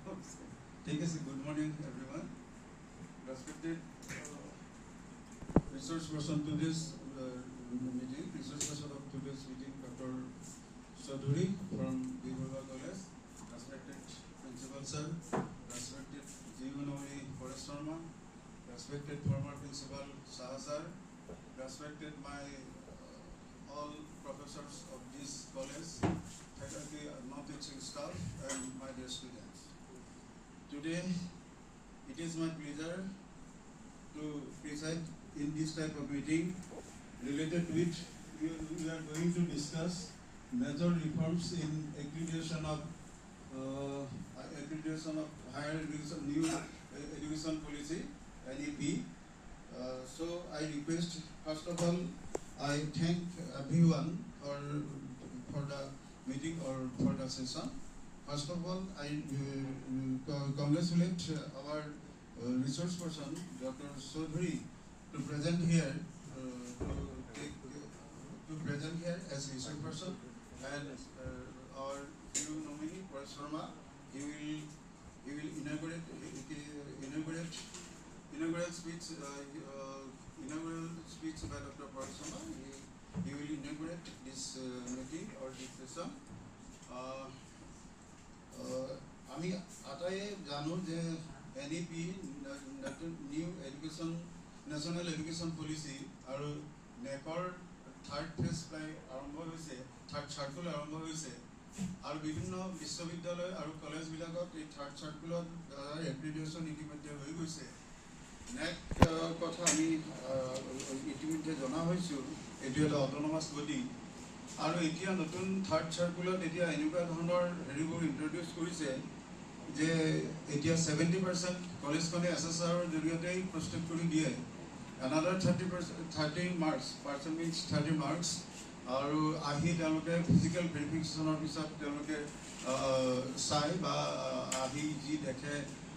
Take us a good morning, everyone. Respected resource person to this meeting, resource person of today's meeting, Dr. Chaudhary from Bibulba College, respected Principal Sir, respected Jeevanori Forest Sharma, respected former Principal Saha Sir, respected my all professors of this college, faculty, non-teaching staff, and my dear students. Today, it is my pleasure to preside in this type of meeting related with we are going to discuss major reforms in accreditation of higher education, new education policy (NEP). So I request, first of all, I thank everyone for the meeting or for the session. First of all, I congratulate our resource person, Dr. Chaudhary, to present here as research person, and our new nominee, Forest Sharma, he will inaugurate speech by Dr. Forest Sharma. He will inaugurate this meeting or this session. আমি আটাই জানো যে NEP new education national education policy আৰু নেকৰ third phase প্ৰায় আৰম্ভ হৈছে, third circle আৰম্ভ হৈছে, আৰু বিভিন্ন বিশ্ববিদ্যালয় আৰু কলেজবিলাকত এই থাৰ্ড চাৰ্কুলৰ দ্বাৰা এক্ৰিডিটেশ্যন ইতিমধ্যে হৈ গৈছে। নেক্সট কথা আমি ইতিমধ্যে জনা হৈছোঁ, এইটো এটা অট'নমাছ বডি, আৰু এতিয়া নতুন থাৰ্ড চাৰ্কুলত এতিয়া এনেকুৱা ধৰণৰ হেৰিবোৰ ইণ্ট্ৰডিউচ কৰিছে যে এতিয়া 70% কলেজখনে SSRৰ জৰিয়তেই প্ৰস্তুত কৰি দিয়ে, এনাডাৰ 30 মাৰ্কছ মিনছ 30 মাৰ্কছ, আৰু আহি তেওঁলোকে ফিজিকেল ভেৰিফিকেশ্যনৰ পিছত তেওঁলোকে চাই বা আহি যি দেখে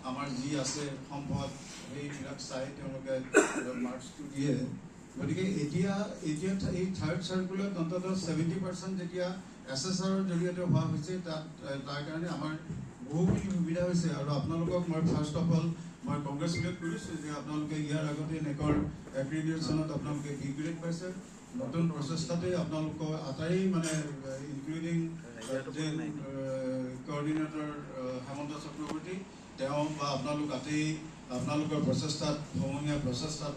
আমাৰ যি আছে সম্পদ সেইবিলাক চাই তেওঁলোকে মাৰ্কছটো দিয়ে। গতিকে এতিয়া এই থাৰ্ড চাৰ্কুলত অন্ততঃ 70% যেতিয়া SSRৰ জৰিয়তে হোৱা হৈছে, তাৰ কাৰণে আমাৰ বহুখিনি সুবিধা হৈছে। আৰু আপোনালোকক মই ফাৰ্ষ্ট অফ অল মই কংগ্ৰেচুলেট কৰিছোঁ যে আপোনালোকে ইয়াৰ আগতে নেকৰ এক্ৰিডিটেশ্যনত আপোনালোকে বি গ্ৰেড পাইছে। নতুন প্ৰচেষ্টাতে আপোনালোকৰ আটাই মানে ইনক্লুডিং কোঅৰ্ডিনেটৰ হেমন্ত চক্ৰৱৰ্তী, তেওঁ বা আপোনালোক আটাই আপোনালোকৰ প্ৰচেষ্টাত সমূহীয়া প্ৰচেষ্টাত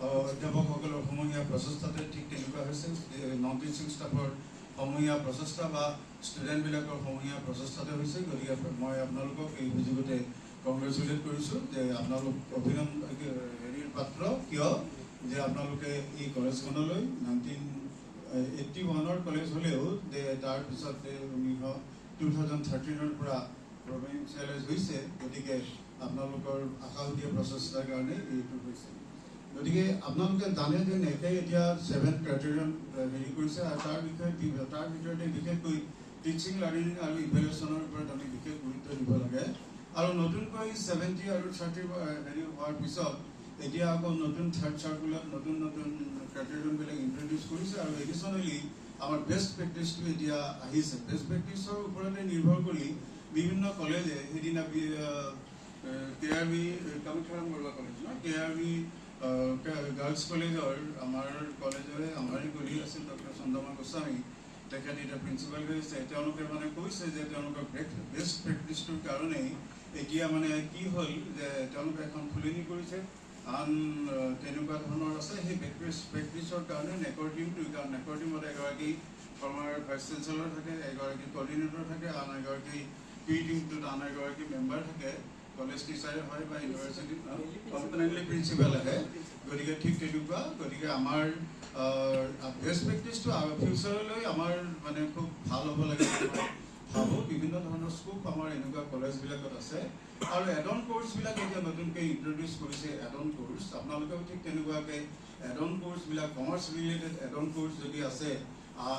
অধ্যাপকসকলৰ সমূহীয়া প্ৰচেষ্টাতে ঠিক তেনেকুৱা হৈছে, নন টিচিং ষ্টাফৰ সমূহীয়া প্ৰচেষ্টা বা ষ্টুডেণ্টবিলাকৰ সমূহীয়া প্ৰচেষ্টাতে হৈছে। গতিকে মই আপোনালোকক এই সুযোগতে কংগ্ৰেচুলেট কৰিছোঁ যে আপোনালোক হেৰিৰ পাত্ৰ, কিয় যে আপোনালোকে এই কলেজখনলৈ 1981ৰ কলেজ হ'লেও তাৰপিছত 2013ৰ পৰা প্ৰভিঞ্চিয়েলাইজ হৈছে। গতিকে আপোনালোকৰ আশাহতীয়া প্ৰচেষ্টাৰ কাৰণে এইটো হৈছে। গতিকে আপোনালোকে জানে যে নেকে এতিয়া 7 ক্ৰাইটেৰিয়ন হেৰি কৰিছে, আৰু তাৰ ভিতৰতে বিশেষকৈ টিচিং লাৰ্ণিং আৰু ইভেলুৱেশ্যনৰ ওপৰত আমি বিশেষ গুৰুত্ব দিব লাগে। আৰু নতুনকৈ 70 আৰু 30 হেৰি হোৱাৰ পিছত এতিয়া আকৌ নতুন থাৰ্ড চাৰ্কুলত নতুন ক্ৰাইটেৰিয়নবিলাক ইণ্ট্ৰডিউচ কৰিছে, আৰু এডিশ্যনেলি আমাৰ বেষ্ট প্ৰেক্টিচটো এতিয়া আহিছে। বেষ্ট প্ৰেক্টিচৰ ওপৰতে নিৰ্ভৰ কৰি বিভিন্ন কলেজে সেইদিনা KRV Kamakhyaram Barua college KRV girls কলেজৰ আমাৰে কলিগ আছিল ডক্টৰ চন্দ্ৰমা গোস্বামী, তেখেতে এতিয়া প্ৰিন্সিপাল হৈছে। তেওঁলোকে মানে কৈছে যে তেওঁলোকৰ বেষ্ট প্ৰেক্টিচটোৰ কাৰণেই এতিয়া মানে কি হ'ল যে তেওঁলোকে এখন ফুলনি কৰিছে, আন তেনেকুৱা ধৰণৰ আছে। সেই প্ৰেক্টিচৰ কাৰণে নেকৰ টিমটো, কাৰণ নেকৰ টিমত এগৰাকী ফৰ্মাৰ ভাইচ চেঞ্চেলৰ থাকে, এগৰাকী কোঅৰ্ডিনেটৰ থাকে, আন এগৰাকী পি টিমটোত আন এগৰাকী মেম্বাৰ থাকে, কলেজ টিচাৰে হয় বা ইউনিভাৰ্চিটিত কম্পনেণ্টলি প্ৰিন্সিপাল আহে। গতিকে ঠিক তেনেকুৱা, গতিকে আমাৰ বেষ্ট প্ৰেক্টিচটো ফিউচাৰলৈ আমাৰ মানে খুব ভাল হ'ব লাগে। ভাবোঁ বিভিন্ন ধৰণৰ স্কোপ আমাৰ এনেকুৱা কলেজবিলাকত আছে, আৰু এডন কোৰ্চবিলাক এতিয়া নতুনকৈ ইণ্ট্ৰডিউচ কৰিছে। এডন কোৰ্চ আপোনালোকেও ঠিক তেনেকুৱাকৈ এডন কোৰ্চবিলাক কমাৰ্চ ৰিলেটেড এডন কোৰ্চ যদি আছে,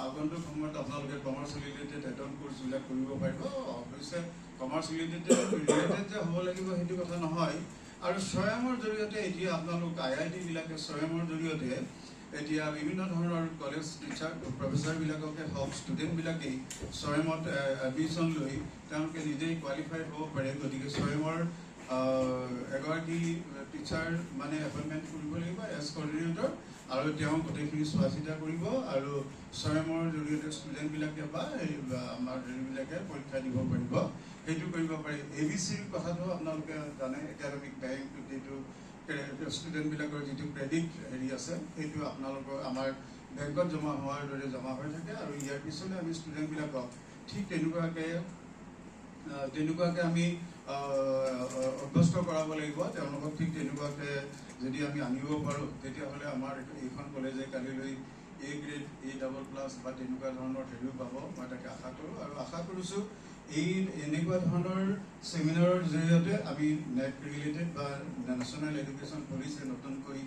আগন্তুক সময়ত আপোনালোকে কমাৰ্চ ৰিলেটেড এডন কোৰ্চবিলাক কৰিব পাৰিব। অৱশ্যে কমাৰ্চ ৰিলেটেড যে হ'ব লাগিব সেইটো কথা নহয়। আৰু স্বয়মৰ জৰিয়তে এতিয়া আপোনালোক IIT বিলাকে স্বয়মৰ জৰিয়তে এতিয়া বিভিন্ন ধৰণৰ কলেজ টিচাৰ প্ৰফেচাৰবিলাককে হওক ষ্টুডেণ্টবিলাকেই স্বয়মত এডমিশ্যন লৈ তেওঁলোকে নিজেই কোৱালিফাইড হ'ব পাৰে। গতিকে স্বয়মৰ এগৰাকী টিচাৰ মানে এপইণ্টমেণ্ট কৰিব লাগিব এজ কৰ্ডিনেটৰ, আৰু তেওঁ গোটেইখিনি চোৱা চিতা কৰিব আৰু স্বয়মৰ জৰিয়তে ষ্টুডেণ্টবিলাকে বা আমাৰ হেৰিবিলাকে পৰীক্ষা দিব পাৰিব, সেইটো কৰিব পাৰি। ABCৰ কথাটো আপোনালোকে জানে, একাডেমিক বেংক যিটো ষ্টুডেণ্টবিলাকৰ যিটো ক্ৰেডিট হেৰি আছে সেইটো আপোনালোকৰ আমাৰ বেংকত জমা হোৱাৰ দৰে জমা হৈ থাকে, আৰু ইয়াৰ পিছলৈ আমি ষ্টুডেণ্টবিলাকক ঠিক তেনেকুৱাকৈ আমি অভ্যস্ত কৰাব লাগিব। তেওঁলোকক ঠিক তেনেকুৱাকৈ যদি আমি আনিব পাৰোঁ তেতিয়াহ'লে আমাৰ এইখন কলেজে কালিলৈ A গ্ৰেড A++ বা তেনেকুৱা ধৰণৰ হেৰিও পাব, মই তাকে আশা কৰোঁ। আৰু আশা কৰিছোঁ এনেকুৱা ধৰণৰ ছেমিনাৰৰ জৰিয়তে আমি নেট ৰিলেটেড বা নেশ্যনেল এডুকেশ্যন পলিচি নতুনকৈ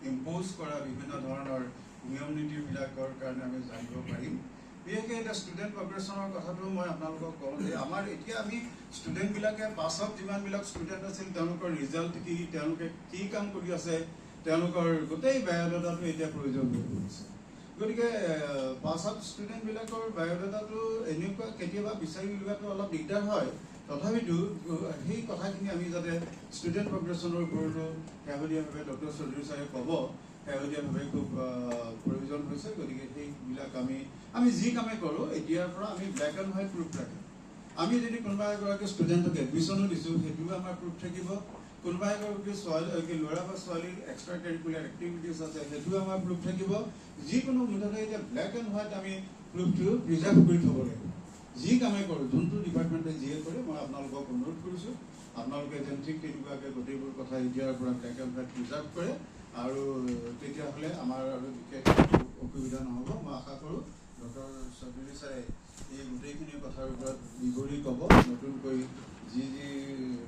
ইম্প'জ কৰা বিভিন্ন ধৰণৰ নিয়ম নীতিবিলাকৰ কাৰণে আমি জানিব পাৰিম। বিশেষকৈ এতিয়া ষ্টুডেণ্ট প্ৰগ্ৰেশ্যনৰ কথাটো মই আপোনালোকক কওঁ যে আমাৰ এতিয়া আমি ষ্টুডেণ্টবিলাকে পাছত যিমানবিলাক ষ্টুডেণ্ট আছিল তেওঁলোকৰ ৰিজাল্ট কি, তেওঁলোকে কি কাম কৰি আছে, তেওঁলোকৰ গোটেই বায়'ডাটাটো এতিয়া প্ৰয়োজন হৈ পৰিছে। গতিকে পাছত ষ্টুডেণ্টবিলাকৰ বায়'ডাটাটো এনেকুৱা কেতিয়াবা বিচাৰি উলিওৱাটো অলপ দিগদাৰ হয়, তথাপিতো সেই কথাখিনি আমি যাতে ষ্টুডেণ্ট প্ৰগ্ৰেশ্যনৰ ওপৰতো শেহতীয়াভাৱে ডক্টৰ চৌধুৰী ছাৰে ক'ব, শেহতীয়াভাৱে খুব প্ৰয়োজন হৈছে। গতিকে সেইবিলাক আমি যি কামেই কৰোঁ এতিয়াৰ পৰা আমি ব্লেক এণ্ড হোৱাইট প্ৰুফ ৰাখিম। আমি যদি কোনোবা এগৰাকী ষ্টুডেণ্টক এডমিশ্যনো দিছোঁ সেইটোও আমাৰ প্ৰুফ থাকিব, কোনোবা এগৰাকী ল'ৰা বা ছোৱালীৰ এক্সট্ৰা কাৰিকুলাৰ এক্টিভিটিছ আছে সেইটোও আমাৰ প্ৰুফ থাকিব। যিকোনো মুঠতে এতিয়া ব্লেক এণ্ড হোৱাইট আমি প্ৰুফটো প্ৰিজাৰ্ভ কৰি থ'ব লাগিব। যি কামেই কৰোঁ, যোনটো ডিপাৰ্টমেণ্টে যিয়ে কৰে, মই আপোনালোকক অনুৰোধ কৰিছোঁ আপোনালোকে যেন ঠিক তেনেকুৱাকৈ গোটেইবোৰ কথা এতিয়াৰ পৰা ব্লেক এণ্ড হোৱাইট প্ৰিজাৰ্ভ কৰে, আৰু তেতিয়াহ'লে আমাৰ আৰু বিশেষ অসুবিধা নহ'ব। মই আশা কৰোঁ ডক্টৰ চৌধুৰী ছাৰে এই গোটেইখিনি কথাৰ ওপৰত বিৱৰি ক'ব, নতুনকৈ যি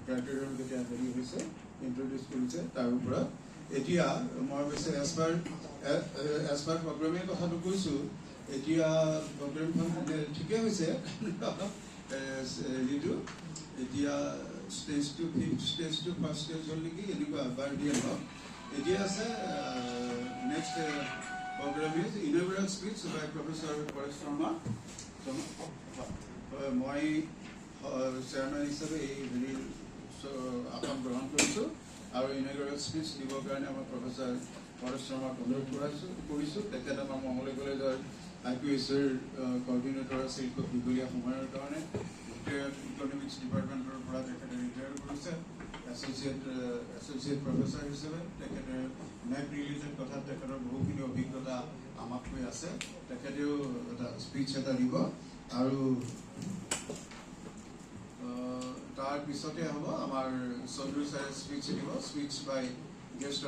ক্ৰাইটেৰিয়ন কেতিয়া হেৰি হৈছে ইণ্ট্ৰডিউচ কৰিছে তাৰ ওপৰত। এতিয়া মই অৱশ্যে এজ পাৰ প্ৰগ্ৰেমৰ কথাটো কৈছোঁ। এতিয়া প্ৰগ্ৰেমখন ঠিকেই হৈছে হেৰিটো, এতিয়া ষ্টেজ টু ফাৰ্ষ্ট ষ্টেজ হ'ল নেকি, এনেকুৱা এবাৰ দিয়ে হওক। এতিয়া আছে next program is inaugural speech by professor Paresh Sharma. মই চেয়াৰমেন হিচাপে এই হেৰি আসন গ্ৰহণ কৰিছোঁ, আৰু ইনঅগ্ৰেল স্পীচ দিবৰ কাৰণে আমাৰ প্ৰফেচৰ পৰেশ শৰ্মাক অনুৰোধ কৰিছোঁ। তেখেত আমাৰ মঙলদৈ কলেজৰ IPSৰ কৰ্ডিনেটৰ আছিল খুব দীঘলীয়া সময়ৰ কাৰণে। ইকনমিক্স ডিপাৰ্টমেণ্টৰ পৰা তেখেতে ৰিটায়াৰ কৰিছে এছ'চিয়েট প্ৰফেচৰ হিচাপে। তেখেতে নেট ৰিলেটেড কথাত তেখেতৰ বহুখিনি অভিজ্ঞতা আমাতকৈ আছে। তেখেতেও এটা স্পীচ এটা দিব, আৰু তাৰ পিছতে হ'ব আমাৰ চৌধুৰী ছাৰে স্পীচ দিব, স্পীচ বাই গেষ্ট